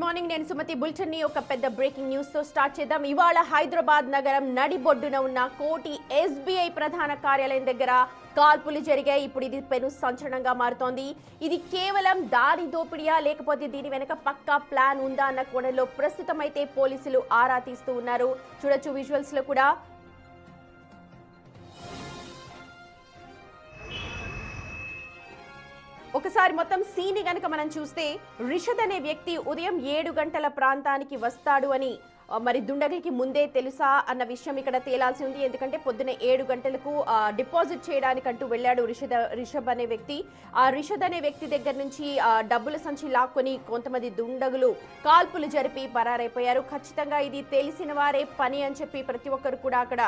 Morning నేను Sumathi bulletin ని ఒక పెద్ద బ్రేకింగ్ న్యూస్ తో స్టార్ట్ చేద్దాం. ఇవాళ హైదరాబాద్ నగరం నడిబొడ్డున ఉన్న కోటి ఎస్బీఐ ప్రధాన కార్యాలయం దగ్గర కాల్పులు జరిగాయి. ఇప్పుడు ఇది పెను సంచలనంగా మారుతోంది. ఇది కేవలం దారి దోపిడియా లేకపోతే దీని వెనక పక్కా ప్లాన్ ఉందా అన్న కోణంలో ప్రస్తుతం అయితే పోలీసులు ఆరా తీస్తూ ఉన్నారు. చూడొచ్చు విజువల్స్ లో కూడా. ఒకసారి మొత్తం సీన్ గనక మనం చూస్తే రిషద్ అనే వ్యక్తి ఉదయం 7 గంటల ప్రాంతానికి వస్తాడు అని మరి దుండగులకి ముందే తెలుసా అన్న విషయం ఇక్కడ తేలాల్సి ఉంది. ఎందుకంటే పొద్దున 7 గంటలకు డిపాజిట్ చేయడానికంటూ వెళ్ళాడు రిషబ్ అనే వ్యక్తి. ఆ రిషద్ అనే వ్యక్తి దగ్గర నుంచి డబ్బుల సంచి లాక్కొని కొంతమంది దుండగులు కాల్పులు జరిపి పరారైపోయారు. ఖచ్చితంగా ఇది తెలిసిన వారే పని అని చెప్పి ప్రతి ఒక్కరు కూడా అక్కడ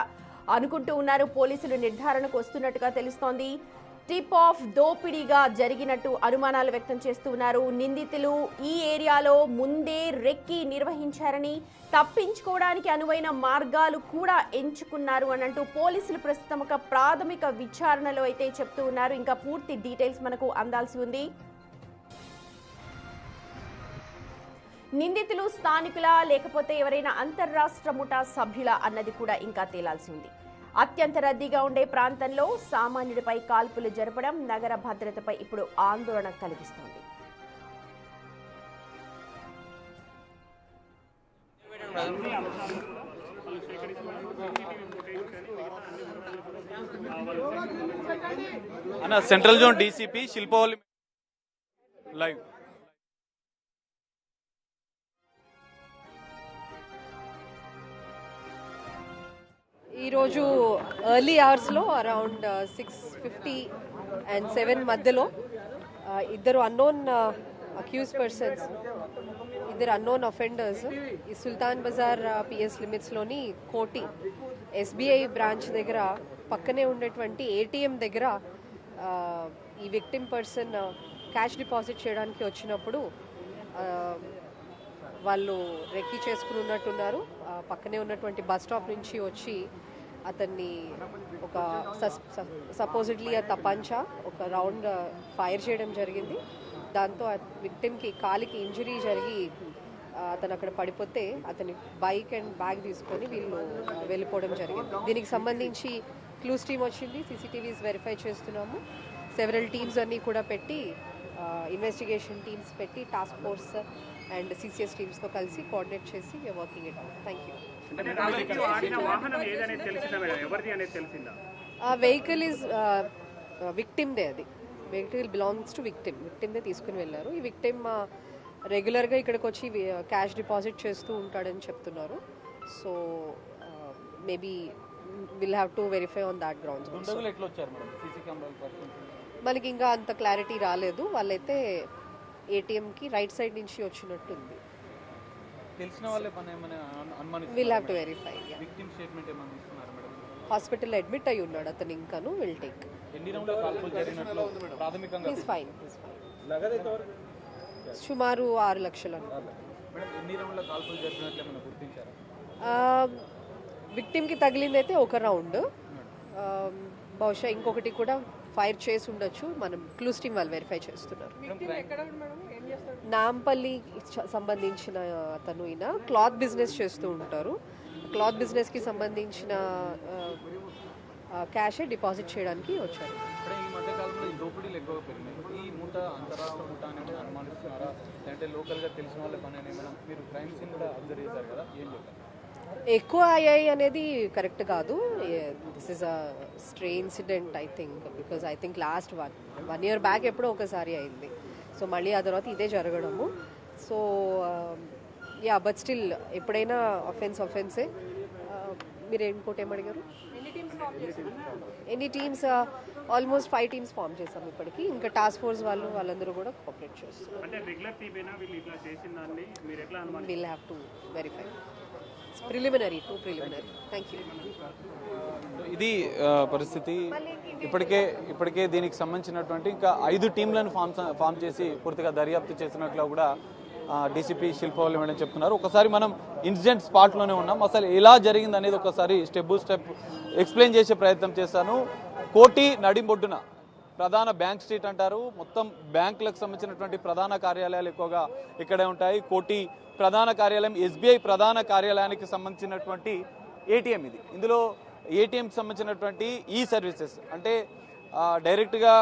అనుకుంటూ ఉన్నారు. పోలీసులు నిర్ధారణకు వస్తున్నట్టుగా తెలుస్తోంది. టిప్ ఆఫ్ దోపిడీగా జరిగినట్టు అనుమానాలు వ్యక్తం చేస్తూ ఉన్నారు. నిందితులు ఈ ఏరియాలో ముందే రెక్కి నిర్వహించారని, తప్పించుకోవడానికి అనువైన మార్గాలు కూడా ఎంచుకున్నారు అని అంటూ పోలీసులు ప్రస్తుతం ఒక ప్రాథమిక విచారణలో అయితే చెప్తూ ఉన్నారు. ఇంకా పూర్తి డీటెయిల్స్ మనకు అందాల్సి ఉంది. నిందితులు స్థానికుల లేకపోతే ఎవరైనా అంతర్రాష్ట్ర ముఠా సభ్యుల అన్నది కూడా ఇంకా తేలాల్సి ఉంది. అత్యంత రద్దీగా ఉండే ప్రాంతంలో సామాన్యుడిపై కాల్పులు జరపడం నగర భద్రతపై ఇప్పుడు ఆందోళన కలిగిస్తోంది. Central zone DCP Shilpavalli live. ఈరోజు ఎర్లీ అవర్స్లో అరౌండ్ 6:50 and 7 మధ్యలో ఇద్దరు అన్నోన్ అక్యూజ్ పర్సన్స్, ఇద్దరు అన్నోన్ అఫెండర్స్ ఈ సుల్తాన్ బజార్ పిఎస్ లిమిట్స్లోని కోటి ఎస్బీఐ బ్రాంచ్ దగ్గర పక్కనే ఉండేటువంటి ఏటీఎం దగ్గర ఈ విక్టిమ్ పర్సన్ క్యాష్ డిపాజిట్ చేయడానికి వచ్చినప్పుడు వాళ్ళు రెక్కీ చేసుకుని ఉన్నట్టున్నారు. పక్కనే ఉన్నటువంటి బస్ స్టాప్ నుంచి వచ్చి అతన్ని ఒక సపోజిట్లీ తపంచా ఒక రౌండ్ ఫైర్ చేయడం జరిగింది. దాంతో విక్టిమ్కి కాలికి ఇంజరీ జరిగి అతను అక్కడ పడిపోతే అతని బైక్ అండ్ బ్యాగ్ తీసుకొని వీళ్ళు వెళ్ళిపోవడం జరిగింది. దీనికి సంబంధించి క్లూస్ టీమ్ వచ్చింది, సీసీటీవీస్ వెరిఫై చేస్తున్నాము. సెవెరల్ టీమ్స్ అన్నీ కూడా పెట్టి ఇన్వెస్టిగేషన్ టీమ్స్ పెట్టి టాస్క్ ఫోర్స్ అండ్ సిసిఎస్ టీమ్స్తో కలిసి కోఆర్డినేట్ చేసి working it out. Thank you. Vehicle is విక్టిమ్దే, అది వెహికల్ బిలాంగ్స్ టు విక్టిమ్దే తీసుకుని వెళ్ళారు. ఈ విక్టిమ్ రెగ్యులర్గా ఇక్కడికి వచ్చి క్యాష్ డిపాజిట్ చేస్తూ ఉంటాడని చెప్తున్నారు. So maybe will have to verify on that grounds. మనకి ఇంకా అంత క్లారిటీ రాలేదు. వాళ్ళైతే ఏటీఎంకి రైట్ సైడ్ నుంచి వచ్చినట్టుంది. Will have to verify. Hospital admit అయి ఉన్నాడు అతను. ఇంకాను విల్ టేక్. Is fine. సుమారు 6 లక్షలు. విక్టిమ్కి తగిలింది అయితే ఒక రౌండ్, బహుశా ఇంకొకటి కూడా ఫైర్ చేసి ఉండొచ్చు. మనం క్లూస్ టీమ్ వాళ్ళు వెరిఫై చేస్తున్నారు. నాంపల్లి సంబంధించిన అతను ఈయన క్లాత్ బిజినెస్ చేస్తూ ఉంటారు. క్లాత్ బిజినెస్కి సంబంధించిన క్యాష్ డిపాజిట్ చేయడానికి వచ్చారు. ఎక్కువ అయ్యాయి అనేది కరెక్ట్ కాదు. This is a stray incident I think, because I think last 1 year back ఎప్పుడో ఒకసారి అయింది. సో మళ్ళీ ఆ తర్వాత ఇదే జరగడము. సో యా, బట్ స్టిల్ ఎప్పుడైనా అఫెన్సే. మీరు ఇంకోటి ఏమడిగారు? ఎన్ని టీమ్స్? ఆల్మోస్ట్ 5 teams ఫామ్ చేసాం ఇప్పటికి. ఇంకా టాస్క్ ఫోర్స్ వాళ్ళందరూ కూడా కోఆపరేట్ చేస్తారు. Will have to verify. Preliminary. Thank you. ఇది పరిస్థితి. ఇప్పటికే దీనికి సంబంధించినటువంటి ఇంకా 5 టీంలను ఫామ్ చేసి పూర్తిగా దర్యాప్తు చేసినట్లు కూడా డీసీపీ శిల్పవల్లి మేడం చెప్తున్నారు. ఒకసారి మనం ఇన్సిడెంట్ స్పాట్లోనే ఉన్నాం. అసలు ఎలా జరిగింది అనేది ఒకసారి స్టెప్ బై స్టెప్ ఎక్స్ప్లెయిన్ చేసే ప్రయత్నం చేశాను. కోటి నడిబొడ్డున ప్రధాన బ్యాంక్ స్ట్రీట్ అంటారు. మొత్తం బ్యాంకులకు సంబంధించినటువంటి ప్రధాన కార్యాలయాలు ఎక్కువగా ఇక్కడే ఉంటాయి. కోటి ప్రధాన కార్యాలయం, ఎస్బీఐ ప్రధాన కార్యాలయానికి సంబంధించినటువంటి ఏటీఎం ఇది. ఇందులో ఏటీఎంకి సంబంధించినటువంటి ఈ సర్వీసెస్ అంటే డైరెక్ట్గా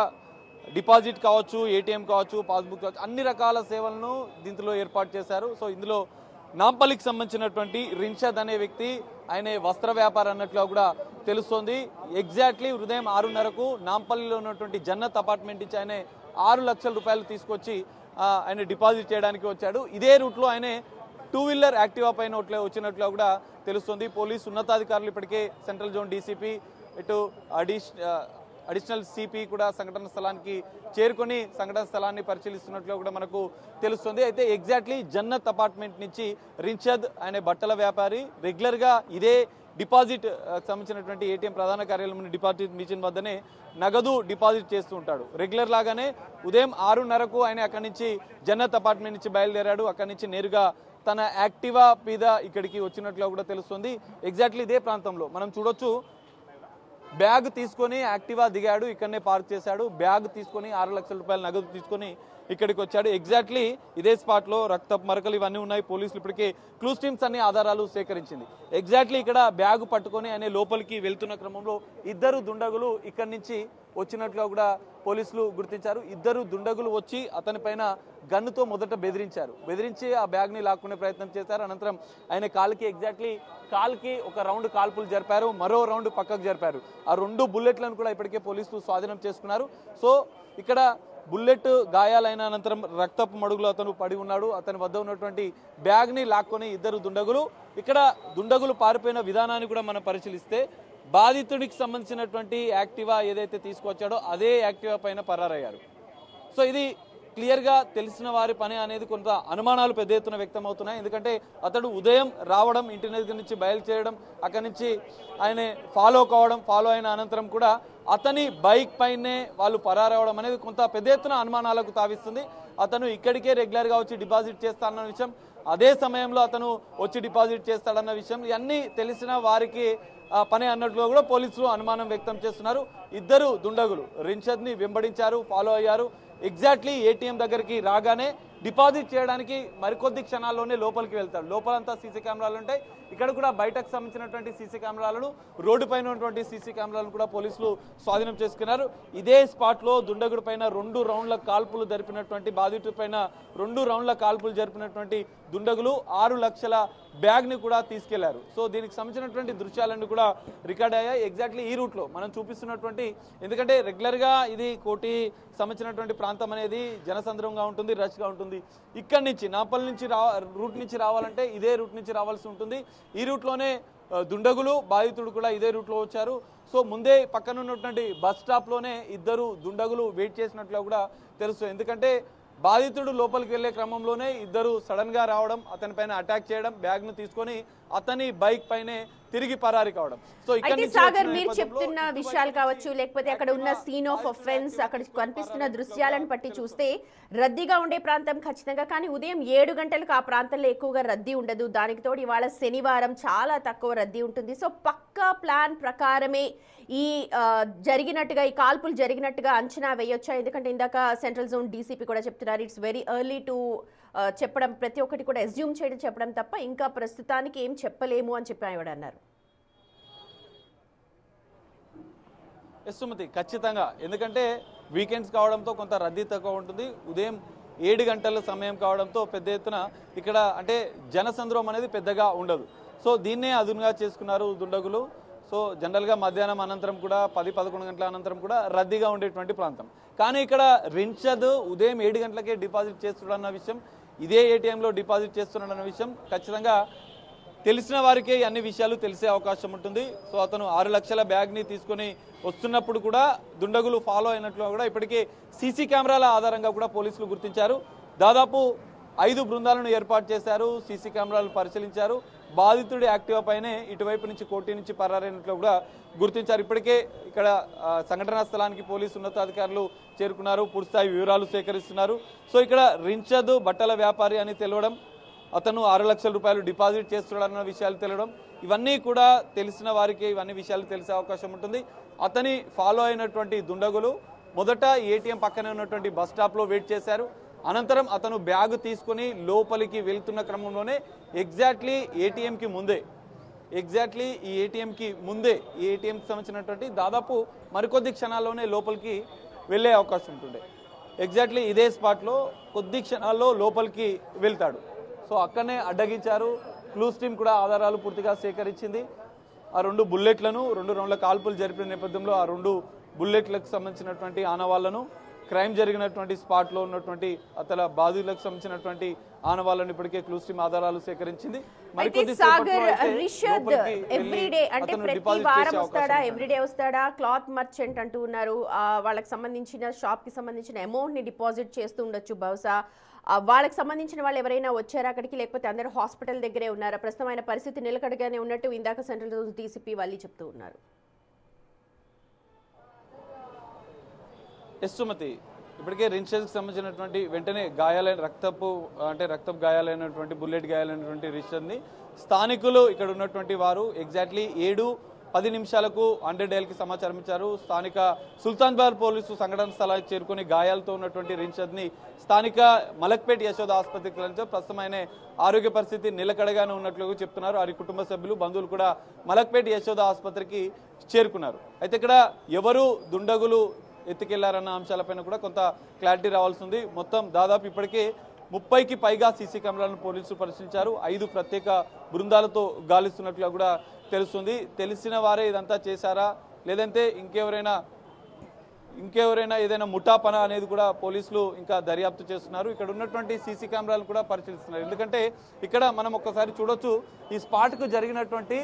డిపాజిట్ కావచ్చు, ఏటీఎం కావచ్చు, పాస్బుక్ కావచ్చు, అన్ని రకాల సేవలను దీంట్లో ఏర్పాటు చేశారు. సో ఇందులో నాంపల్లికి సంబంధించినటువంటి రిన్షద్ అనే వ్యక్తి ఆయన వస్త్ర వ్యాపారం అన్నట్లుగా కూడా తెలుస్తోంది. ఎగ్జాక్ట్లీ ఉదయం 6:30కు నాంపల్లిలో ఉన్నటువంటి జన్నత్ అపార్ట్మెంట్ నుంచి ఆయన 6 లక్షల రూపాయలు తీసుకొచ్చి ఆయన డిపాజిట్ చేయడానికి వచ్చాడు. ఇదే రూట్లో ఆయన 2-వీలర్ యాక్టివా పైన వచ్చినట్లు కూడా తెలుస్తుంది. పోలీసు ఉన్నతాధికారులు ఇప్పటికే సెంట్రల్ జోన్ డీసీపీ, ఇటు అడిషనల్ సిపి కూడా సంఘటన స్థలానికి చేరుకొని సంఘటన స్థలాన్ని పరిశీలిస్తున్నట్లు కూడా మనకు తెలుస్తుంది. అయితే ఎగ్జాక్ట్లీ జన్నత్ అపార్ట్మెంట్ నుంచి రిన్షద్ అనే బట్టల వ్యాపారి రెగ్యులర్గా ఇదే డిపాజిట్ సంబంధించినటువంటి ఏటీఎం ప్రధాన కార్యాలయం డిపాజిట్ మిషన్ వద్దనే నగదు డిపాజిట్ చేస్తూ ఉంటాడు. రెగ్యులర్ లాగానే ఉదయం 6:30కు ఆయన అక్కడి నుంచి జన్నత్ అపార్ట్మెంట్ నుంచి బయలుదేరాడు. అక్కడి నుంచి నేరుగా తన యాక్టివా మీద ఇక్కడికి వచ్చినట్లు కూడా తెలుస్తుంది. ఎగ్జాక్ట్లీ ఇదే ప్రాంతంలో మనం చూడొచ్చు. బ్యాగ్ తీసుకొని యాక్టివా దిగాడు, ఇక్కడనే పార్క్ చేశాడు. బ్యాగ్ తీసుకొని 6 లక్షల రూపాయల నగదు తీసుకొని ఇక్కడికి వచ్చాడు. ఎగ్జాక్ట్లీ ఇదే స్పాట్లో రక్తపు మరకలు ఇవన్నీ ఉన్నాయి. పోలీసులు ఇప్పటికే క్లూస్ టీమ్స్ అన్ని ఆధారాలు సేకరించింది. ఎగ్జాక్ట్లీ ఇక్కడ బ్యాగ్ పట్టుకొని ఆయన లోపలికి వెళ్తున్న క్రమంలో 2 దుండగులు ఇక్కడి నుంచి వచ్చినట్లుగా కూడా పోలీసులు గుర్తించారు. 2 దుండగులు వచ్చి అతని పైన గన్నుతో మొదట బెదిరించి ఆ బ్యాగ్ని లాక్కునే ప్రయత్నం చేశారు. అనంతరం ఆయన కాల్కి ఒక రౌండ్ కాల్పులు జరిపారు, మరో రౌండ్ పక్కకు జరిపారు. ఆ 2 బుల్లెట్లను కూడా ఇప్పటికే పోలీసులు స్వాధీనం చేసుకున్నారు. సో ఇక్కడ బుల్లెట్ గాయాలైన అనంతరం రక్తపు మడుగులో అతను పడి ఉన్నాడు. అతని వద్ద ఉన్నటువంటి బ్యాగ్ని లాక్కొని 2 దుండగులు ఇక్కడ దుండగులు పారిపోయిన విధానాన్ని కూడా మనం పరిశీలిస్తే బాధితుడికి సంబంధించినటువంటి యాక్టివా ఏదైతే తీసుకొచ్చాడో అదే యాక్టివా పైన పరారయ్యారు. సో ఇది క్లియర్గా తెలిసిన వారి పని అనేది కొంత అనుమానాలు పెద్ద ఎత్తున వ్యక్తం అవుతున్నాయి. ఎందుకంటే అతడు ఉదయం రావడం, ఇంటి దగ్గర నుంచి బయలుదేరడం, అక్కడి నుంచి ఆయన ఫాలో అయిన అనంతరం కూడా అతని బైక్ పైనే వాళ్ళు పరారవడం అనేది కొంత పెద్ద ఎత్తున అనుమానాలకు తావిస్తుంది. అతను ఇక్కడికే రెగ్యులర్గా వచ్చి డిపాజిట్ చేస్తాడన్న విషయం, అదే సమయంలో అతను వచ్చి డిపాజిట్ చేస్తాడన్న విషయం, ఇవన్నీ తెలిసిన వారికి పని అన్నట్లు కూడా పోలీసులు అనుమానం వ్యక్తం చేస్తున్నారు. 2 దుండగులు రిన్షద్ని వెంబడించారు, ఫాలో అయ్యారు. ఎగ్జాక్ట్లీ ఏటీఎం దగ్గరికి రాగానే డిపాజిట్ చేయడానికి మరికొద్ది క్షణాల్లోనే లోపలికి వెళ్తాడు. లోపలంతా సీసీ కెమెరాలు ఉంటాయి. ఇక్కడ కూడా బయటకు సంబంధించినటువంటి సీసీ కెమెరాలను, రోడ్డు పైన ఉన్నటువంటి సీసీ కెమెరాలను కూడా పోలీసులు స్వాధీనం చేసుకున్నారు. ఇదే స్పాట్లో దుండగుడి పైన 2 రౌండ్ల కాల్పులు జరిపినటువంటి బాధితుడి పైన 2 రౌండ్ల కాల్పులు జరిపినటువంటి దుండగులు 6 లక్షల బ్యాగ్ని కూడా తీసుకెళ్లారు. సో దీనికి సంబంధించినటువంటి దృశ్యాలన్నీ కూడా రికార్డ్ అయ్యాయి. ఎగ్జాక్ట్లీ ఈ రూట్లో మనం చూపిస్తున్నటువంటి, ఎందుకంటే రెగ్యులర్గా ఇది కోటి సంబంధించినటువంటి ప్రాంతం అనేది జనసంద్రంగా ఉంటుంది, రష్గా ఉంటుంది. ఇక్కడి నుంచి నాంపల్లి నుంచి రూట్ నుంచి రావాలంటే ఇదే రూట్ నుంచి రావాల్సి ఉంటుంది. ఈ రూట్లోనే దుండగులు, బాధితుడు కూడా ఇదే రూట్లో వచ్చారు. సో ముందే పక్కన ఉన్నటువంటి బస్ స్టాప్లోనే 2 దుండగులు వెయిట్ చేసినట్లు కూడా తెలుసు. ఎందుకంటే బాధితుడు లోపలికి వెళ్లే క్రమంలోనే 2 సడన్ గా రావడం, అతని పైన అటాక్ చేయడం, బ్యాగ్ ను తీసుకొని అతని బైక్ పైనే తిరిగి పరారి కావడం. సో అయితే సాగర్, మీరు చెప్తున్న విషయాలు కావచ్చు, లేకపోతే అక్కడ ఉన్న సీన్ ఆఫ్ అఫెన్స్, అక్కడ కనిపిస్తున్న దృశ్యాలను బట్టి చూస్తే రద్దీగా ఉండే ప్రాంతం ఖచ్చితంగా. కానీ ఉదయం 7 గంటలకు ఆ ప్రాంతంలో ఎక్కువగా రద్దీ ఉండదు. దానికి తోడు ఇవాళ శనివారం చాలా తక్కువ రద్దీ ఉంటుంది. సో పక్కా ప్లాన్ ప్రకారమే ఈ ఈ కాల్పులు జరిగినట్టుగా అంచనా వేయొచ్చా? ఎందుకంటే ఇందాక సెంట్రల్ జోన్ డీసీపీ కూడా చెప్తున్నారు, ఇట్స్ వెరీ ఎర్లీ టు చెప్పడం, ప్రతి ఒక్కటి కూడా అస్యూమ్ చేయడం చెప్పడం తప్ప ఇంకా ప్రస్తుతానికి ఏం చెప్పలేము అని చెప్పి ఆయన అన్నారు. సుమతి, ఖచ్చితంగా. ఎందుకంటే వీకెండ్స్ కావడంతో కొంత రద్దీ తక్కువ ఉంటుంది. ఉదయం 7 గంటల సమయం కావడంతో పెద్ద ఎత్తున ఇక్కడ అంటే జనసంద్రం అనేది పెద్దగా ఉండదు. సో దీన్నే అదునుగా చేసుకున్నారు దుండగులు. సో జనరల్గా మధ్యాహ్నం అనంతరం కూడా 10-11 గంటల అనంతరం కూడా రద్దీగా ఉండేటువంటి ప్రాంతం. కానీ ఇక్కడ రిన్షద్ ఉదయం 7 గంటలకే డిపాజిట్ చేస్తున్నాడన్న విషయం, ఇదే ఏటీఎంలో డిపాజిట్ చేస్తున్నాడన్న విషయం ఖచ్చితంగా తెలిసిన వారికే అన్ని విషయాలు తెలిసే అవకాశం ఉంటుంది. సో అతను 6 లక్షల బ్యాగ్ని తీసుకొని వస్తున్నప్పుడు కూడా దుండగులు ఫాలో అయినట్లు కూడా ఇప్పటికే సీసీ కెమెరాల ఆధారంగా కూడా పోలీసులు గుర్తించారు. దాదాపు 5 బృందాలను ఏర్పాటు చేశారు, సీసీ కెమెరాలు పరిశీలించారు. బాధితుడి యాక్టివా పైనే ఇటువైపు నుంచి కోటి నుంచి పరారైనట్లు కూడా గుర్తించారు. ఇప్పటికే ఇక్కడ సంఘటనా స్థలానికి పోలీసు ఉన్నతాధికారులు చేరుకున్నారు, పూర్తిస్థాయి వివరాలు సేకరిస్తున్నారు. సో ఇక్కడ రిన్షద్ బట్టల వ్యాపారి అని తెలవడం, అతను 6 లక్షల రూపాయలు డిపాజిట్ చేస్తున్నాడన్న విషయాలు తెలియడం, ఇవన్నీ కూడా తెలిసిన వారికి ఇవన్నీ విషయాలు తెలిసే అవకాశం ఉంటుంది. అతని ఫాలో అయినటువంటి దుండగులు మొదట ఏటీఎం పక్కనే ఉన్నటువంటి బస్ స్టాప్లో వెయిట్ చేశారు. అనంతరం అతను బ్యాగ్ తీసుకొని లోపలికి వెళ్తున్న క్రమంలోనే ఎగ్జాక్ట్లీ ఈ ఏటీఎంకి సంబంధించినటువంటి దాదాపు మరికొద్ది క్షణాల్లోనే లోపలికి వెళ్ళే అవకాశం ఉంటుండే. ఎగ్జాక్ట్లీ ఇదే స్పాట్లో కొద్ది క్షణాల్లో లోపలికి వెళ్తాడు. సో అక్కడనే అడ్డగించారు. క్లూస్ టీమ్ కూడా ఆధారాలు పూర్తిగా సేకరించింది. ఆ 2 బుల్లెట్లను 2 రౌండ్ల కాల్పులు జరిపిన నేపథ్యంలో ఆ 2 బుల్లెట్లకు సంబంధించినటువంటి ఆనవాళ్లను, క్రైమ్ జరిగినటువంటి స్పాట్లో ఉన్నటువంటి అతల బాధితులకు సంబంధించినటువంటి ఆనవాళ్లను ఇప్పటికే క్లూస్ టీమ్ ఆధారాలు సేకరించింది. ఎవ్రీడే అంటే ప్రతి వారం వస్తాడా, ఎవ్రీడే వస్తాడా? క్లాత్ మర్చెంట్ అంటూ ఉన్నారు. వాళ్ళకి సంబంధించిన షాప్ కి సంబంధించిన అమౌంట్ ని డిపాజిట్ చేస్తూ ఉండొచ్చు బహుశా. వాళ్ళకి సంబంధించిన వాళ్ళు ఎవరైనా వచ్చారా అక్కడికి, లేకపోతే అందరూ హాస్పిటల్ దగ్గరే ఉన్నారా? ప్రస్తుతం ఆయన పరిస్థితి నిలకడగానే ఉన్నట్టు ఇందాక సెంట్రల్ జోన్ డీసీపీ వాళ్ళు చెప్తూ ఉన్నారు. సుమతి, ఇప్పటికే రిన్షద్కి సంబంధించినటువంటి వెంటనే రక్తపు గాయాలైనటువంటి బుల్లెట్ గాయాలైనటువంటి రిన్షద్ని స్థానికులు ఇక్కడ ఉన్నటువంటి వారు ఎగ్జాక్ట్లీ 7:10 100 సమాచారం ఇచ్చారు. స్థానిక సుల్తాన్ బార్ పోలీసు సంఘటన స్థలానికి చేరుకుని గాయాలతో ఉన్నటువంటి రిన్షద్ని స్థానిక మలక్పేట్ యశోద ఆసుపత్రికి తరలించారు. ప్రస్తుతం ఆయన ఆరోగ్య పరిస్థితి నిలకడగానే ఉన్నట్లు చెప్తున్నారు. వారి కుటుంబ సభ్యులు, బంధువులు కూడా మలక్పేట్ యశోద ఆసుపత్రికి చేరుకున్నారు. అయితే ఇక్కడ ఎవరు దుండగులు ఎత్తుకెళ్లారన్న అంశాలపైన కూడా కొంత క్లారిటీ రావాల్సి ఉంది. మొత్తం దాదాపు ఇప్పటికే 30కి పైగా సీసీ కెమెరాలను పోలీసులు పరిశీలించారు. 5 ప్రత్యేక బృందాలతో గాలిస్తున్నట్లుగా కూడా తెలుస్తుంది. తెలిసిన వారే ఇదంతా చేశారా, లేదంటే ఇంకెవరైనా ఏదైనా ముఠాపన అనేది కూడా పోలీసులు ఇంకా దర్యాప్తు చేస్తున్నారు. ఇక్కడ ఉన్నటువంటి సీసీ కెమెరాలు కూడా పరిశీలిస్తున్నారు. ఎందుకంటే ఇక్కడ మనం ఒక్కసారి చూడొచ్చు, ఈ స్పాట్కు జరిగినటువంటి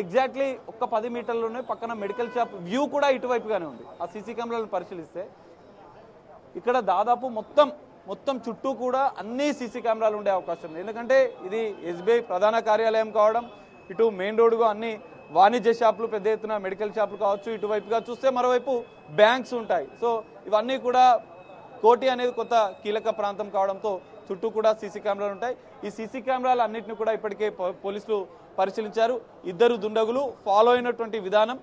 ఎగ్జాక్ట్లీ 10 మీటర్లోనే పక్కన మెడికల్ షాప్ వ్యూ కూడా ఇటువైపుగానే ఉంది. ఆ సీసీ కెమెరాలను పరిశీలిస్తే ఇక్కడ దాదాపు మొత్తం చుట్టూ కూడా అన్ని సీసీ కెమెరాలు ఉండే అవకాశం ఉంది. ఎందుకంటే ఇది ఎస్బీఐ ప్రధాన కార్యాలయం కావడం, ఇటు మెయిన్ రోడ్డుగా అన్ని వాణిజ్య షాపులు, పెద్ద ఎత్తున మెడికల్ షాపులు కావచ్చు, ఇటువైపుగా చూస్తే మరోవైపు బ్యాంక్స్ ఉంటాయి. సో ఇవన్నీ కూడా కోటి అనేది కొత్త కీలక ప్రాంతం కావడంతో చుట్టూ కూడా సీసీ కెమెరాలు ఉంటాయి. ఈ సీసీ కెమెరాలు అన్నింటినీ కూడా ఇప్పటికే పోలీసులు పరిశీలించారు. 2 దుండగులు ఫాలో అయినటువంటి విధానం,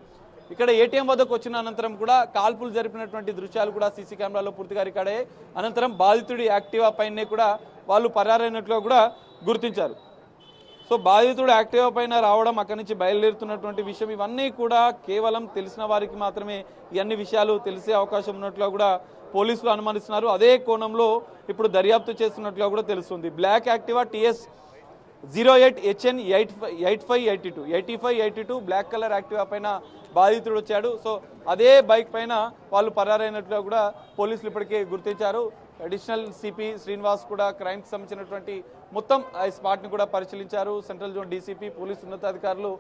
ఇక్కడ ఏటీఎం వద్దకు వచ్చిన అనంతరం కూడా కాల్పులు జరిపినటువంటి దృశ్యాలు కూడా సీసీ కెమెరాలో పూర్తిగా రికార్డ్ అయ్యాయి. అనంతరం బాధితుడి యాక్టివా పైనే కూడా వాళ్ళు పరారైనట్లుగా కూడా గుర్తించారు. సో బాధితుడు యాక్టివా పైన రావడం, అక్కడి నుంచి బయలుదేరుతున్నటువంటి విషయం, ఇవన్నీ కూడా కేవలం తెలిసిన వారికి మాత్రమే ఈ అన్ని విషయాలు తెలిసే అవకాశం ఉన్నట్లుగా కూడా పోలీసులు అనుమానిస్తున్నారు. అదే కోణంలో ఇప్పుడు దర్యాప్తు చేస్తున్నట్లుగా కూడా తెలుస్తుంది. Black Activa TS 08 HN 8582 black colour Activa పైన బాధితుడు వచ్చాడు. సో అదే బైక్ పైన వాళ్ళు పరారైనట్లుగా కూడా పోలీసులు ఇప్పటికే గుర్తించారు. అడిషనల్ సిపి శ్రీనివాస్ కూడా క్రైమ్కి సంబంధించినటువంటి మొత్తం స్పాట్ని కూడా పరిశీలించారు. సెంట్రల్ జోన్ డీసీపీ, పోలీసు ఉన్నతాధికారులు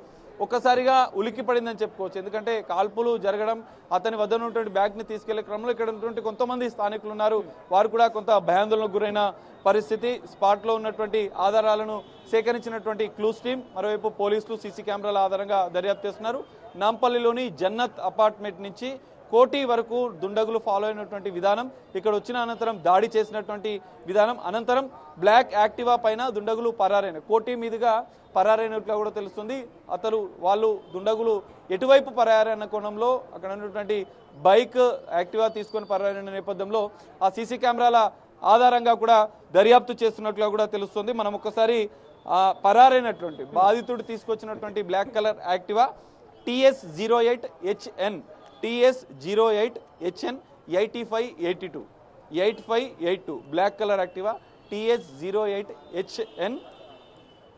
ఒక్కసారిగా ఉలిక్కి పడిందని చెప్పుకోవచ్చు. ఎందుకంటే కాల్పులు జరగడం, అతని వద్ద ఉన్నటువంటి బ్యాగ్ని తీసుకెళ్లే క్రమంలో ఇక్కడ ఉన్నటువంటి కొంతమంది స్థానికులు ఉన్నారు, వారు కూడా కొంత భయాందోళనకు గురైన పరిస్థితి. స్పాట్లో ఉన్నటువంటి ఆధారాలను సేకరించినటువంటి క్లూస్ టీం, మరోవైపు పోలీసులు సీసీ కెమెరాల ఆధారంగా దర్యాప్తు చేస్తున్నారు. నాంపల్లిలోని జన్నత్ అపార్ట్మెంట్ నుంచి కోటి వరకు దుండగులు ఫాలో అయినటువంటి విధానం, ఇక్కడ వచ్చిన అనంతరం దాడి చేసినటువంటి విధానం, అనంతరం బ్లాక్ యాక్టివా పైన దుండగులు పరారైన కోటి మీదుగా పరారైనట్లుగా కూడా తెలుస్తుంది. వాళ్ళు దుండగులు ఎటువైపు పరారైన కోణంలో అక్కడ ఉన్నటువంటి బైక్ యాక్టివా తీసుకొని పరారైన నేపథ్యంలో ఆ సీసీ కెమెరాల ఆధారంగా కూడా దర్యాప్తు చేస్తున్నట్లుగా కూడా తెలుస్తుంది. మనం ఒక్కసారి పరారైనటువంటి బాధితుడు తీసుకొచ్చినటువంటి black colour Activa TS 08 HN 8582 black colour Activa TS 08 HN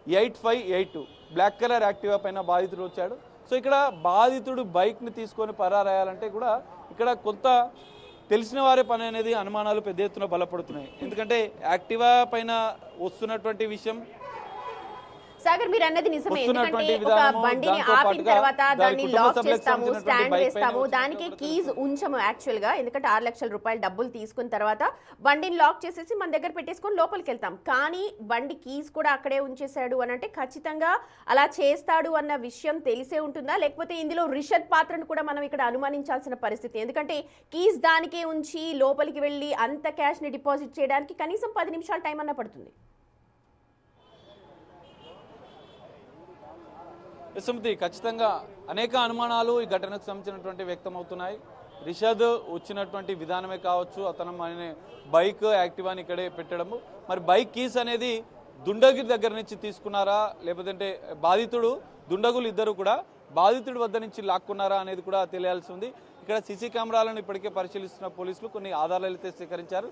8582 black colour Activa పైన బాధితుడు వచ్చాడు. సో ఇక్కడ బాధితుడు బైక్ని తీసుకొని పరారాయాలంటే కూడా ఇక్కడ కొంత తెలిసిన వారే పని అనేది అనుమానాలు పెద్ద ఎత్తున బలపడుతున్నాయి. ఎందుకంటే యాక్టివా పైన వస్తున్నటువంటి విషయం సాగర్, మీరు అన్నది నిజమే. ఎందుకంటే ఒక బండిని ఆపిన తర్వాత దాన్ని లాక్ చేస్తాము, స్టాండ్ వేస్తాము, దానికి కీజ్ ఉంచము యాక్చువల్ గా. ఎందుకంటే 6 లక్షల రూపాయలు డబ్బులు తీసుకున్న తర్వాత బండిని లాక్ చేసేసి మన దగ్గర పెట్టేసుకొని లోపలికి వెళ్తాం. కానీ బండి కీజ్ కూడా అక్కడే ఉంచేశాడు అని అంటే ఖచ్చితంగా అలా చేస్తాడు అన్న విషయం తెలిసే ఉంటుందా, లేకపోతే ఇందులో రిషద్ పాత్రను కూడా మనం ఇక్కడ అనుమానించాల్సిన పరిస్థితి? ఎందుకంటే కీజ్ దానికే ఉంచి లోపలికి వెళ్ళి అంత క్యాష్ ని డిపాజిట్ చేయడానికి కనీసం 10 నిమిషాల టైం అన్న పడుతుంది. సుమతి, ఖచ్చితంగా అనేక అనుమానాలు ఈ ఘటనకు సంబంధించినటువంటి వ్యక్తం అవుతున్నాయి. రిషద్ వచ్చినటువంటి విధానమే కావచ్చు, అతను మన బైక్ యాక్టివాని ఇక్కడే పెట్టడము, మరి బైక్ కీస్ అనేది దుండగిరి దగ్గర నుంచి తీసుకున్నారా, లేకపోతే బాధితుడు దుండగులు ఇద్దరు కూడా బాధితుడి వద్ద నుంచి లాక్కున్నారా అనేది కూడా తెలియాల్సి ఉంది. ఇక్కడ సీసీ కెమెరాలను ఇప్పటికే పరిశీలిస్తున్న పోలీసులు కొన్ని ఆధారాలు అయితే సేకరించారు.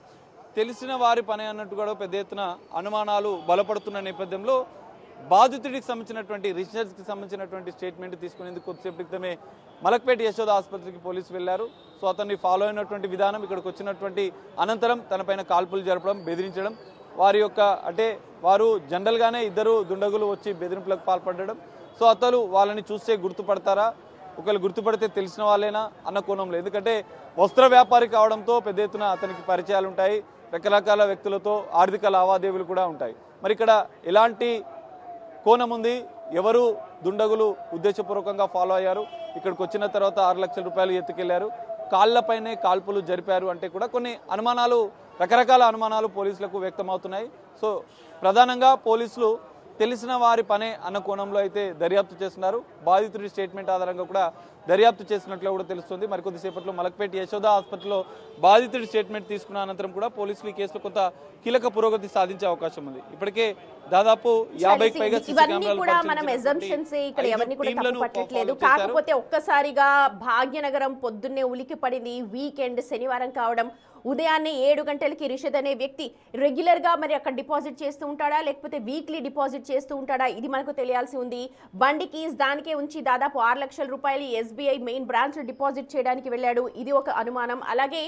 తెలిసిన వారి పని అన్నట్టు కూడా పెద్ద ఎత్తున అనుమానాలు బలపడుతున్న నేపథ్యంలో బాధితుడికి సంబంధించినటువంటి రిషద్కి సంబంధించినటువంటి స్టేట్మెంట్ తీసుకునేందుకు కొద్దిసేపు క్రితమే మలక్పేట యశోద ఆసుపత్రికి పోలీసులు వెళ్లారు. సో అతన్ని ఫాలో అయినటువంటి విధానం, ఇక్కడికి వచ్చినటువంటి అనంతరం తనపైన కాల్పులు జరపడం, బెదిరించడం, వారి యొక్క అంటే వారు జనరల్గానే ఇద్దరు దుండగులు వచ్చి బెదిరింపులకు పాల్పడడం. సో అతను వాళ్ళని చూస్తే గుర్తుపడతారా, ఒకవేళ గుర్తుపడితే తెలిసిన వాళ్ళేనా అన్న కోణంలో, ఎందుకంటే వస్త్ర వ్యాపారి కావడంతో పెద్ద ఎత్తున అతనికి పరిచయాలు ఉంటాయి, రకరకాల వ్యక్తులతో ఆర్థిక లావాదేవీలు కూడా ఉంటాయి. మరి ఇక్కడ ఎలాంటి కోణం ఉంది, ఎవరు దుండగులు ఉద్దేశపూర్వకంగా ఫాలో అయ్యారు, ఇక్కడికి వచ్చిన తర్వాత 6 లక్షల రూపాయలు ఎత్తుకెళ్లారు, కాళ్లపైనే కాల్పులు జరిపారు అంటే కూడా కొన్ని అనుమానాలు, రకరకాల అనుమానాలు పోలీసులకు వ్యక్తమవుతున్నాయి. సో ప్రధానంగా పోలీసులు తెలిసిన వారి పనే అన్న కోణంలో అయితే దర్యాప్తు చేస్తున్నారు. బాధితుడి స్టేట్మెంట్ ఆధారంగా కూడా దర్యాప్తు చేసినట్లు కూడా తెలుస్తుంది. మరికొద్దిసేపట్లో మలక్పేట యశోద హాస్పిటల్లో బాధితుడి స్టేట్మెంట్ తీసుకున్న అనంతరం కూడా పోలీసులు ఈ కేసులో కొంత కీలక పురోగతి సాధించే అవకాశం ఉంది. ఇప్పటికే దాదాపు 50కి పైగా కాకపోతే ఒక్కసారిగా భాగ్యనగరం పొద్దున్నే ఉలికి పడింది. వీకెండ్ శనివారం కావడం, ఉదయాన్నే 7 గంటలకి రిషద్ అనే వ్యక్తి రెగ్యులర్ గా మరి అక్కడ డిపాజిట్ చేస్తూ ఉంటాడా, లేకపోతే వీక్లీ డిపాజిట్ చేస్తూ ఉంటాడా, ఇది మనకు తెలియాల్సి ఉంది. బండి కీస్ దానికే ఉంచి దాదాపు 6 లక్షల రూపాయలు SBI మెయిన్ బ్రాంచ్ డిపాజిట్ చేయడానికి వెళ్ళాడు, ఇది ఒక అనుమానం. అలాగే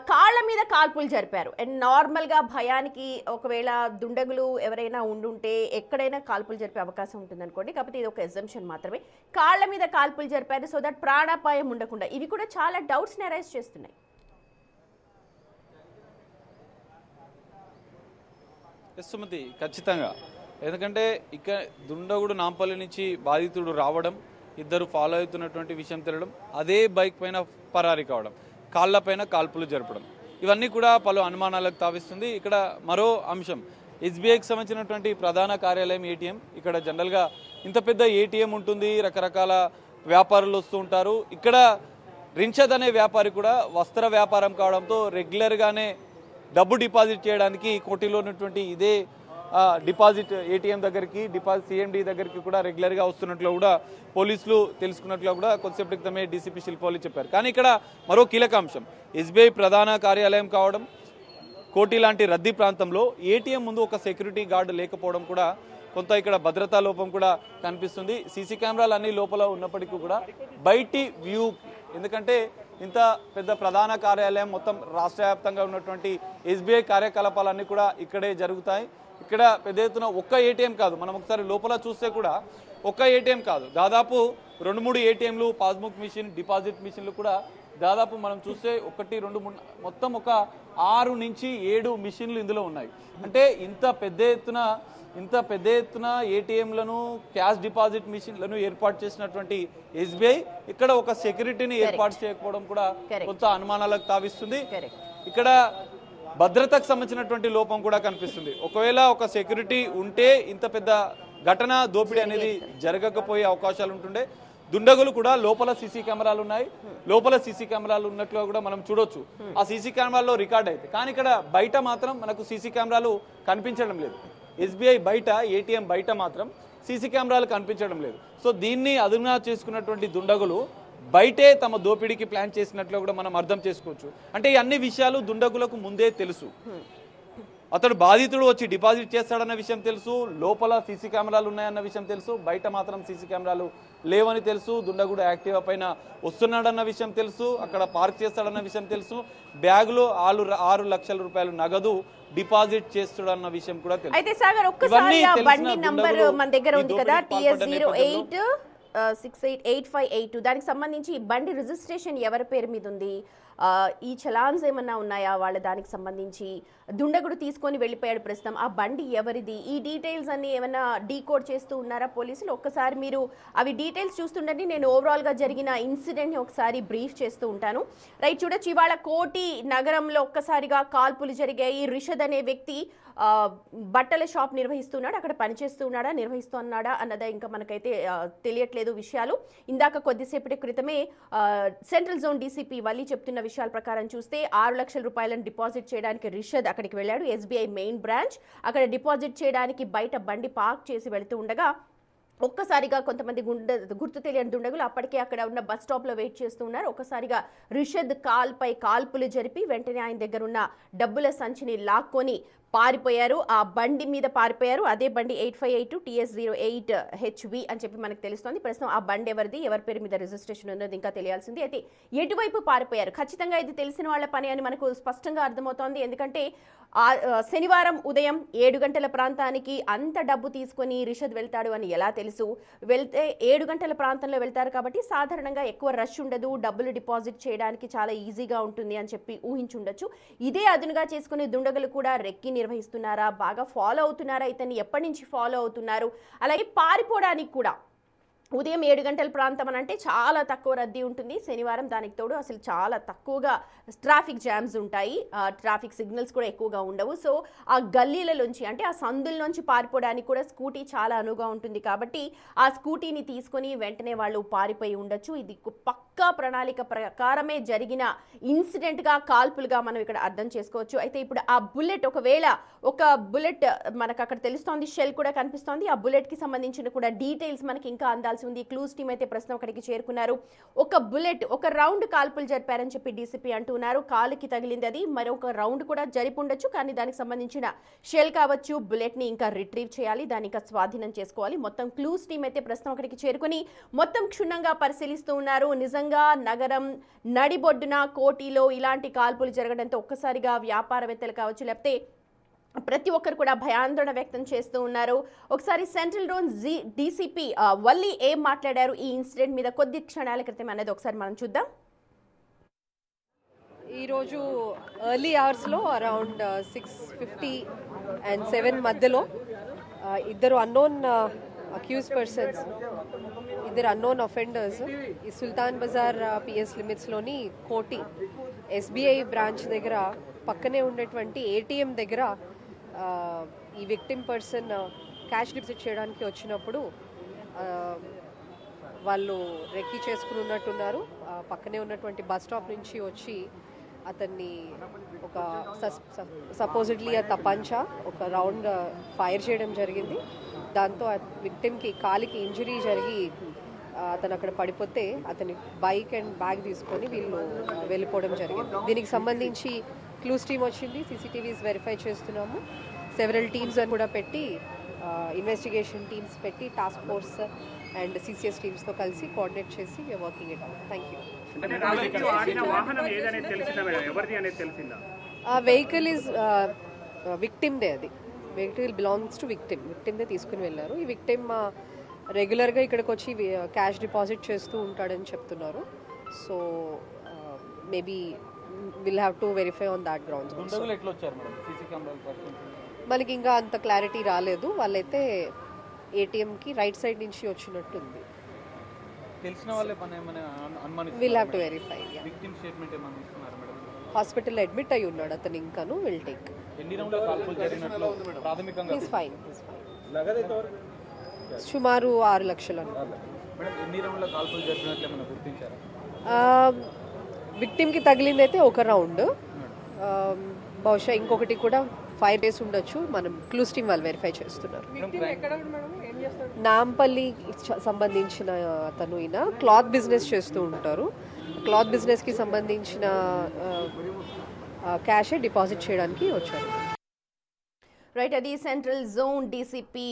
కాళ్ల మీద కాల్పులు జరిపారు. అండ్ నార్మల్ గా భయానికి ఒకవేళ దుండగులు ఎవరైనా ఉండుంటే ఎక్కడైనా కాల్పులు జరిపే అవకాశం ఉంటుంది అనుకోండి, కాకపోతే ఇది ఒక ఎగ్జంప్షన్ మాత్రమే. కాళ్ల మీద కాల్పులు జరిపారు సో దట్ ప్రాణాపాయం ఉండకుండా. ఇవి కూడా చాలా డౌట్స్ ని అరైజ్ చేస్తున్నాయి. సుమతి, ఖచ్చితంగా, ఎందుకంటే ఇక దుండగుడు నాంపల్లి నుంచి బాధితుడు రావడం, ఇద్దరు ఫాలో అవుతున్నటువంటి విషయం తెలియడం, అదే బైక్ పైన పరారీ కావడం, కాళ్లపైన కాల్పులు జరపడం, ఇవన్నీ కూడా పలు అనుమానాలకు తావిస్తుంది. ఇక్కడ మరో అంశం, SBIకి సంబంధించినటువంటి ప్రధాన కార్యాలయం ATM. ఇక్కడ జనరల్గా ఇంత పెద్ద ATM ఉంటుంది, రకరకాల వ్యాపారులు వస్తూ ఉంటారు. ఇక్కడ రిషద్ అనే వ్యాపారి కూడా వస్త్ర వ్యాపారం కావడంతో రెగ్యులర్గానే డబ్బు డిపాజిట్ చేయడానికి కోటిలో ఉన్నటువంటి ఇదే డిపాజిట్ ATM దగ్గరికి, CMD దగ్గరికి కూడా రెగ్యులర్గా వస్తున్నట్లు కూడా పోలీసులు తెలుసుకున్నట్లు కూడా కొద్దిసేపటి క్రితమే DCP శిల్పవల్లి చెప్పారు. కానీ ఇక్కడ మరో కీలక అంశం, SBI ప్రధాన కార్యాలయం కావడం, కోటి లాంటి రద్దీ ప్రాంతంలో ATM ముందు ఒక సెక్యూరిటీ గార్డు లేకపోవడం కూడా కొంత ఇక్కడ భద్రతా లోపం కూడా కనిపిస్తుంది. సీసీ కెమెరాలు అన్ని లోపల ఉన్నప్పటికీ కూడా బయటి వ్యూ, ఎందుకంటే ఇంత పెద్ద ప్రధాన కార్యాలయం మొత్తం రాష్ట్ర వ్యాప్తంగా ఉన్నటువంటి SBI కార్యకలాపాలన్నీ కూడా ఇక్కడే జరుగుతాయి. ఇక్కడ పెద్ద ఎత్తున ఒక్క ATM కాదు, మనం ఒకసారి లోపల చూస్తే కూడా ఒక్క ATM కాదు, దాదాపు 2-3 ATMలు, పాస్బుక్ మిషన్, డిపాజిట్ మిషన్లు కూడా దాదాపు మనం చూస్తే 1, 2, 3 మొత్తం ఒక 6 నుంచి 7 మిషన్లు ఇందులో ఉన్నాయి. అంటే ఇంత పెద్ద ఎత్తున ATMలను, క్యాష్ డిపాజిట్ మిషన్లను ఏర్పాటు చేసినటువంటి SBI ఇక్కడ ఒక సెక్యూరిటీని ఏర్పాటు చేయకపోవడం కూడా కొంత అనుమానాలకు తావిస్తుంది. ఇక్కడ భద్రతకు సంబంధించినటువంటి లోపం కూడా కనిపిస్తుంది. ఒకవేళ ఒక సెక్యూరిటీ ఉంటే ఇంత పెద్ద ఘటన, దోపిడీ అనేది జరగకపోయే అవకాశాలు ఉంటుండే. దుండగులు కూడా లోపల సీసీ కెమెరాలు ఉన్నాయి, లోపల సీసీ కెమెరాలు ఉన్నట్లుగా కూడా మనం చూడొచ్చు. ఆ సీసీ కెమెరాల్లో రికార్డ్ అయితే, కానీ ఇక్కడ బయట మాత్రం మనకు సీసీ కెమెరాలు కనిపించడం లేదు. SBI బయట, ATM బయట మాత్రం సీసీ కెమెరాలు కనిపించడం లేదు. సో దీన్ని అదునుగా చేసుకున్నటువంటి దుండగులు బయటే తమ దోపిడీకి ప్లాన్ చేసినట్లు కూడా మనం అర్థం చేసుకోవచ్చు. అంటే ఈ అన్ని విషయాలు దుండగులకు ముందే తెలుసు. అతడు బాధితుడు వచ్చి డిపాజిట్ చేస్తాడన్న విషయం తెలుసు, లోపల సీసీ కెమెరాలు ఉన్నాయన్న విషయం తెలుసు, బయట మాత్రం సీసీ కెమెరాలు లేవని తెలుసు, దుండగుడు యాక్టివా పైన వస్తున్నాడన్న విషయం తెలుసు, అక్కడ పార్క్ చేస్తాడన్న విషయం తెలుసు, బ్యాగులో 6 లక్షల రూపాయలు నగదు డిపాజిట్ చేస్తాడన్న విషయం కూడా తెలుసు. అయితే సాగర్, ఒక్కసారి ఆ బండి నంబర్ మన దగ్గర ఉంది కదా, TS08 688582, దానికి సంబంధించి బండి రిజిస్ట్రేషన్ ఎవరి పేరు మీద ఉంది, ఈ చలాన్స్ ఏమన్నా ఉన్నాయా వాళ్ళ దానికి సంబంధించి, దుండగుడు తీసుకొని వెళ్ళిపోయాడు ప్రస్తుతం, ఆ బండి ఎవరిది, ఈ డీటెయిల్స్ అన్ని ఏమన్నా డీకోడ్ చేస్తూ ఉన్నారా పోలీసులు? ఒక్కసారి మీరు అవి డీటెయిల్స్ చూస్తుండండి, నేను ఓవరాల్గా జరిగిన ఇన్సిడెంట్ని ఒకసారి బ్రీఫ్ చేస్తూ ఉంటాను. రైట్, చూడొచ్చు ఇవాళ కోటి నగరంలో ఒక్కసారిగా కాల్పులు జరిగాయి. రిషద్ అనే వ్యక్తి బట్టల షాప్ నిర్వహిస్తున్నాడు, అక్కడ పనిచేస్తూ ఉన్నాడా నిర్వహిస్తున్నాడా అన్నదా ఇంకా మనకైతే తెలియట్లేదు విషయాలు. ఇందాక కొద్దిసేపటి క్రితమే సెంట్రల్ జోన్ డీసీపీ వల్లి చెప్తున్న విషయాల ప్రకారం చూస్తే 6 లక్షల రూపాయలను డిపాజిట్ చేయడానికి రిషద్ అక్కడికి వెళ్ళాడు. ఎస్బీఐ మెయిన్ బ్రాంచ్ అక్కడ డిపాజిట్ చేయడానికి బయట బండి పార్క్ చేసి వెళుతూ ఉండగా ఒక్కసారిగా కొంతమంది గుర్తు తెలియని దుండగులు అప్పటికే అక్కడ ఉన్న బస్ స్టాప్లో వెయిట్ చేస్తూ ఉన్నారు. ఒక్కసారిగా రిషద్ కాల్పై కాల్పులు జరిపి వెంటనే ఆయన దగ్గర ఉన్న డబ్బుల సంచిని లాక్కొని పారిపోయారు. ఆ బండి మీద పారిపోయారు. అదే బండి 8582 TS08 HV అని చెప్పి మనకు తెలుస్తోంది. ప్రస్తుతం ఆ బండి ఎవరిది, ఎవరి పేరు మీద రిజిస్ట్రేషన్ ఉన్నది ఇంకా తెలియాల్సింది. అయితే ఎటువైపు పారిపోయారు, ఖచ్చితంగా ఇది తెలిసిన వాళ్ళ పని అని మనకు స్పష్టంగా అర్థమవుతోంది. ఎందుకంటే శనివారం ఉదయం 7 గంటల ప్రాంతానికి అంత డబ్బు తీసుకొని రిషద్ వెళ్తాడు అని ఎలా తెలుసు? వెళ్తే 7 గంటల ప్రాంతంలో వెళ్తారు కాబట్టి సాధారణంగా ఎక్కువ రష్ ఉండదు, డబ్బులు డిపాజిట్ చేయడానికి చాలా ఈజీగా ఉంటుంది అని చెప్పి ఊహించుండొచ్చు. ఇదే అదునుగా చేసుకునే దుండగులు కూడా రెక్కి నిర్వహిస్తున్నారా, బాగా ఫాలో అవుతున్నారా, ఇతన్ని ఎప్పటి నుంచి ఫాలో అవుతున్నారు, అలాగే పారిపోవడానికి కూడా ఉదయం 7 గంటల ప్రాంతం అని అంటే చాలా తక్కువ రద్దీ ఉంటుంది శనివారం. దానికి తోడు అసలు చాలా తక్కువగా ట్రాఫిక్ జామ్స్ ఉంటాయి, ట్రాఫిక్ సిగ్నల్స్ కూడా ఎక్కువగా ఉండవు. సో ఆ గల్లీలలోంచి అంటే ఆ సందుల్లోంచి పారిపోవడానికి కూడా స్కూటీ చాలా అనువుగా ఉంటుంది కాబట్టి ఆ స్కూటీని తీసుకొని వెంటనే వాళ్ళు పారిపోయి ఉండొచ్చు. ఇది పక్కా ప్రణాళిక ప్రకారమే జరిగిన ఇన్సిడెంట్గా, కాల్పులుగా మనం ఇక్కడ అర్థం చేసుకోవచ్చు. అయితే ఇప్పుడు ఆ బుల్లెట్, ఒకవేళ ఒక బుల్లెట్ మనకు అక్కడ తెలుస్తోంది, షెల్ కూడా కనిపిస్తోంది. ఆ బుల్లెట్కి సంబంధించిన కూడా డీటెయిల్స్ మనకి ఇంకా అందాల్సి ఉంది. క్లూస్ టీమ్ అయితే ప్రస్తుతం అక్కడికి చేరుకున్నారు. ఒక బుల్లెట్, ఒక రౌండ్ కాల్పులు జరిపారని చెప్పి డీసీపీ అంటున్నారు. కాలుకి తగిలింది అది, మరొక రౌండ్ కూడా జరిపి ఉండొచ్చు. కానీ దానికి సంబంధించిన షెల్ కావచ్చు, బుల్లెట్ ని ఇంకా రిట్రీవ్ చేయాలి, దాన్ని ఇంకా స్వాధీనం చేసుకోవాలి. మొత్తం క్లూస్ టీమ్ అయితే ప్రస్తుతం అక్కడికి చేరుకుని మొత్తం క్షుణ్ణంగా పరిశీలిస్తూ ఉన్నారు. నిజంగా నగరం నడిబొడ్డున కోటిలో ఇలాంటి కాల్పులు జరగడంతో ఒక్కసారిగా వ్యాపారవేత్తలు కావచ్చు, లేకపోతే ప్రతి ఒక్కరు కూడా భయాందోళన వ్యక్తం చేస్తూ ఉన్నారు. ఒకసారి సెంట్రల్ జోన్ డీసీపీ వల్లి ఏం మాట్లాడారు ఈ ఇన్సిడెంట్ మీద కొద్ది క్షణాల క్రితం అనేది ఒకసారి మనం చూద్దాం. ఈరోజు ఎర్లీ అవర్స్లో అరౌండ్ 6:50 and 7 మధ్యలో ఇద్దరు అన్నోన్ అక్యూజ్ పర్సన్స్, ఇద్దరు అన్నోన్ అఫెండర్స్ ఈ సుల్తాన్ బజార్ పిఎస్ లిమిట్స్లోని కోటి ఎస్బీఐ బ్రాంచ్ దగ్గర పక్కనే ఉండేటువంటి ఏటీఎం దగ్గర ఈ విక్టిమ్ పర్సన్ క్యాష్ డిపాజిట్ చేయడానికి వచ్చినప్పుడు వాళ్ళు రెక్కీ చేసుకుని ఉన్నట్టున్నారు. పక్కనే ఉన్నటువంటి బస్ స్టాప్ నుంచి వచ్చి అతన్ని ఒక సపోజిడ్లీ ఆ తపంచా ఒక రౌండ్ ఫైర్ చేయడం జరిగింది. దాంతో విక్టిమ్కి కాలికి ఇంజరీ జరిగి అతను అక్కడ పడిపోతే అతని బైక్ అండ్ బ్యాగ్ తీసుకొని వీళ్ళు వెళ్ళిపోవడం జరిగింది. దీనికి సంబంధించి క్లూస్ టీమ్ వచ్చింది, సీసీటీవీస్ వెరిఫై చేస్తున్నాము. సెవెరల్ టీమ్స్ అని కూడా పెట్టి ఇన్వెస్టిగేషన్ టీమ్స్ పెట్టి టాస్క్ ఫోర్స్ అండ్ సిసిఎస్ టీమ్స్తో కలిసి కోఆర్డినేట్ చేసి we're working it out. Thank you. Vehicle is విక్టిమ్దే, అది వెహికల్ బిలాంగ్స్ టు విక్టిమ్దే తీసుకుని వెళ్ళారు. ఈ విక్టిమ్ రెగ్యులర్గా ఇక్కడికి వచ్చి క్యాష్ డిపాజిట్ చేస్తూ ఉంటాడని చెప్తున్నారు. So maybe will have to verify on that grounds. మనకి ఇంకా అంత క్లారిటీ రాలేదు. వాళ్ళైతే ఏటీఎంకి రైట్ సైడ్ నుంచి వచ్చినట్టుంది. Will have to verify. Hospital admit అయి ఉన్నాడు అతను. ఇంకాను విల్ టేక్. Is fine. సుమారు 6 లక్షలు. విక్టిమ్కి తగిలింది అయితే ఒక రౌండ్, బహుశా ఇంకొకటి కూడా ఫైర్ చేసి ఉండొచ్చు. మనం క్లూస్ టీమ్ వాళ్ళు వెరిఫై చేస్తున్నారు. నాంపల్లి సంబంధించిన అతను, ఈయన క్లాత్ బిజినెస్ చేస్తూ ఉంటారు. క్లాత్ బిజినెస్కి సంబంధించిన క్యాషే డిపాజిట్ చేయడానికి వచ్చారు. రైట్, అది సెంట్రల్ జోన్ డీసీపీ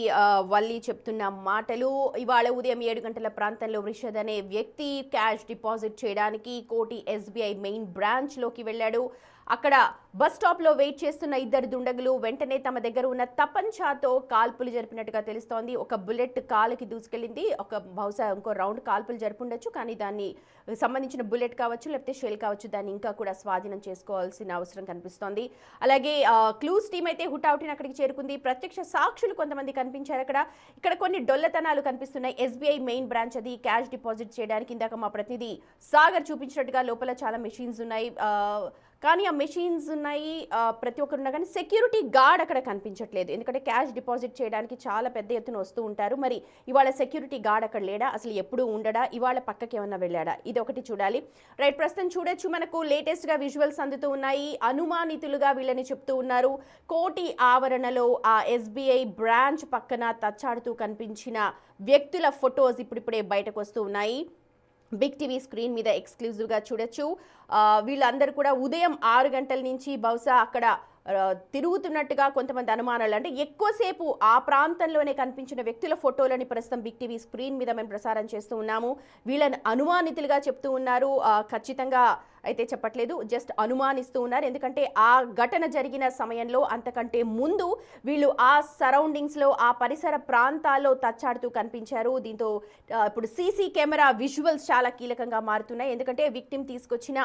వల్లి చెప్తున్న మాటలు. ఇవాళ ఉదయం 7 గంటల ప్రాంతంలో రిషద్ అనే వ్యక్తి క్యాష్ డిపాజిట్ చేయడానికి కోటి ఎస్బీఐ మెయిన్ బ్రాంచ్లోకి వెళ్ళాడు. అక్కడ బస్ స్టాప్ లో వెయిట్ చేస్తున్న ఇద్దరు దుండగులు వెంటనే తమ దగ్గర ఉన్న తపంచాతో కాల్పులు జరిపినట్టుగా తెలుస్తోంది. ఒక బుల్లెట్ కాలుకి దూసుకెళ్లింది, బహుశా ఇంకో రౌండ్ కాల్పులు జరుపుండొచ్చు, కానీ దాన్ని సంబంధించిన బుల్లెట్ కావచ్చు లేకపోతే షెల్ కావచ్చు, దాన్ని ఇంకా కూడా స్వాధీనం చేసుకోవాల్సిన అవసరం కనిపిస్తోంది. అలాగే క్లూస్ టీం అయితే హుటాహుటిన అక్కడికి చేరుకుంది. ప్రత్యక్ష సాక్షులు కొంతమంది కనిపించారు ఇక్కడ కొన్ని డొల్లతనాలు కనిపిస్తున్నాయి. ఎస్బీఐ మెయిన్ బ్రాంచ్ అది, క్యాష్ డిపాజిట్ చేయడానికి ఇందాక మా ప్రతినిధి సాగర్ చూపించినట్టుగా లోపల చాలా మెషిన్స్ ఉన్నాయి. కానీ ఆ మెషిన్స్ ఉన్నాయి, ప్రతి ఒక్కరున్నా కానీ సెక్యూరిటీ గార్డ్ అక్కడ కనిపించట్లేదు. ఎందుకంటే క్యాష్ డిపాజిట్ చేయడానికి చాలా పెద్ద ఎత్తున వస్తూ ఉంటారు. మరి ఇవాళ సెక్యూరిటీ గార్డ్ అక్కడ లేడా, అసలు ఎప్పుడు ఉండడా, ఇవాళ పక్కకి ఏమన్నా వెళ్ళాడా, ఇది ఒకటి చూడాలి. రైట్, ప్రస్తుతం చూడొచ్చు మనకు లేటెస్ట్గా విజువల్స్ అందుతూ ఉన్నాయి. అనుమానితులుగా వీళ్ళని చెప్తూ ఉన్నారు. కోటి ఆవరణలో ఆ ఎస్బీఐ బ్రాంచ్ పక్కన తచ్చాడుతూ కనిపించిన వ్యక్తుల ఫొటోస్ ఇప్పుడిప్పుడే బయటకు వస్తూ ఉన్నాయి. బిగ్ టీవీ స్క్రీన్ మీద ఎక్స్క్లూజివ్గా చూడొచ్చు. వీళ్ళందరూ కూడా ఉదయం 6 గంటల నుంచి బహుశా అక్కడ తిరుగుతున్నట్టుగా కొంతమంది అనుమానాలు, అంటే ఎక్కువసేపు ఆ ప్రాంతంలోనే కనిపించిన వ్యక్తుల ఫోటోలని ప్రస్తుతం బిగ్ టీవీ స్క్రీన్ మీద మేము ప్రసారం చేస్తూ ఉన్నాము. వీళ్ళని అనుమానితులుగా చెప్తూ ఉన్నారు, ఖచ్చితంగా అయితే చెప్పట్లేదు, జస్ట్ అనుమానిస్తూ ఉన్నారు. ఎందుకంటే ఆ ఘటన జరిగిన సమయంలో అంతకంటే ముందు వీళ్ళు ఆ సరౌండింగ్స్లో ఆ పరిసర ప్రాంతాల్లో తచ్చాడుతూ కనిపించారు. దీంతో ఇప్పుడు సీసీ కెమెరా విజువల్స్ చాలా కీలకంగా మారుతున్నాయి. ఎందుకంటే విక్టిమ్ తీసుకొచ్చిన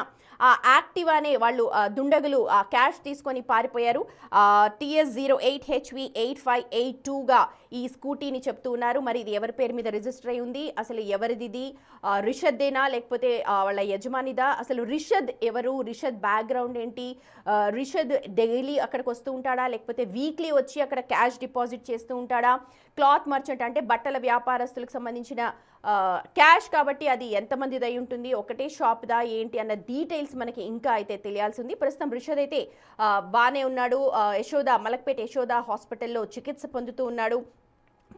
ఆ యాక్టివానే వాళ్ళు దుండగులు ఆ క్యాష్ తీసుకొని పారిపోయారు. TS08HV8582గా ఈ స్కూటీని చెప్తూ ఉన్నారు. మరి ఇది ఎవరి పేరు మీద రిజిస్టర్ అయి ఉంది, అసలు ఎవరిది, రిషద్దేనా లేకపోతే వాళ్ళ యజమానిదా, అసలు రిషద్ ఎవరు, రిషద్ బ్యాక్గ్రౌండ్ ఏంటి, రిషద్ డైలీ అక్కడికి వస్తూ ఉంటాడా లేకపోతే వీక్లీ వచ్చి అక్కడ క్యాష్ డిపాజిట్ చేస్తూ ఉంటాడా, క్లాత్ మర్చెంట్ అంటే బట్టల వ్యాపారస్తులకు సంబంధించిన క్యాష్ కాబట్టి అది ఎంతమందిది అయి ఉంటుంది, ఒకటే షాప్దా ఏంటి అన్న డీటెయిల్స్ మనకి ఇంకా అయితే తెలియాల్సి ఉంది. ప్రస్తుతం రిషద్ అయితే బాగానే ఉన్నాడు, మలక్పేట యశోద హాస్పిటల్లో చికిత్స పొందుతూ ఉన్నాడు.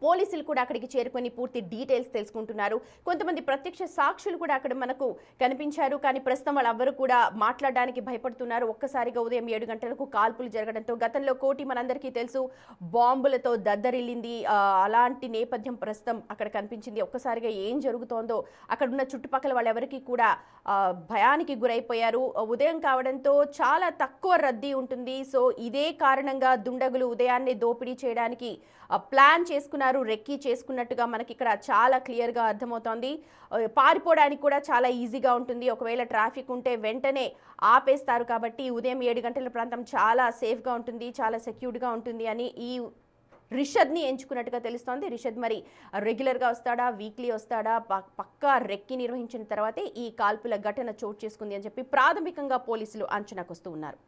పోలీసులు కూడా అక్కడికి చేరుకొని పూర్తి డీటెయిల్స్ తెలుసుకుంటున్నారు. కొంతమంది ప్రత్యక్ష సాక్షులు కూడా అక్కడ మనకు కనిపించారు, కానీ ప్రస్తుతం వాళ్ళెవ్వరూ కూడా మాట్లాడడానికి భయపడుతున్నారు. ఒక్కసారిగా ఉదయం 7 గంటలకు కాల్పులు జరగడంతో, గతంలో కోటి మనందరికీ తెలుసు బాంబులతో దద్దరిల్లింది, అలాంటి నేపథ్యం ప్రస్తుతం అక్కడ కనిపించింది. ఒక్కసారిగా ఏం జరుగుతోందో అక్కడ ఉన్న చుట్టుపక్కల వాళ్ళెవరికి కూడా భయానికి గురైపోయారు. ఉదయం కావడంతో చాలా తక్కువ రద్దీ ఉంటుంది. సో ఇదే కారణంగా దుండగులు ఉదయాన్నే దోపిడీ చేయడానికి ప్లాన్ చేసుకున్నారు, రెక్కీ చేసుకున్నట్టుగా మనకి ఇక్కడ చాలా క్లియర్గా అర్థమవుతోంది. పారిపోవడానికి కూడా చాలా ఈజీగా ఉంటుంది. ఒకవేళ ట్రాఫిక్ ఉంటే వెంటనే ఆపేస్తారు. కాబట్టి ఉదయం 7 గంటల ప్రాంతం చాలా సేఫ్గా ఉంటుంది, చాలా సెక్యూర్డ్గా ఉంటుంది అని ఈ రిషద్ని ఎంచుకున్నట్టుగా తెలుస్తోంది. రిషద్ మరి రెగ్యులర్గా వస్తాడా, వీక్లీ వస్తాడా, పక్కా రెక్కి నిర్వహించిన తర్వాతే ఈ కాల్పుల ఘటన చోటు చేసుకుంది అని చెప్పి ప్రాథమికంగా పోలీసులు అంచనాకు వస్తూ ఉన్నారు.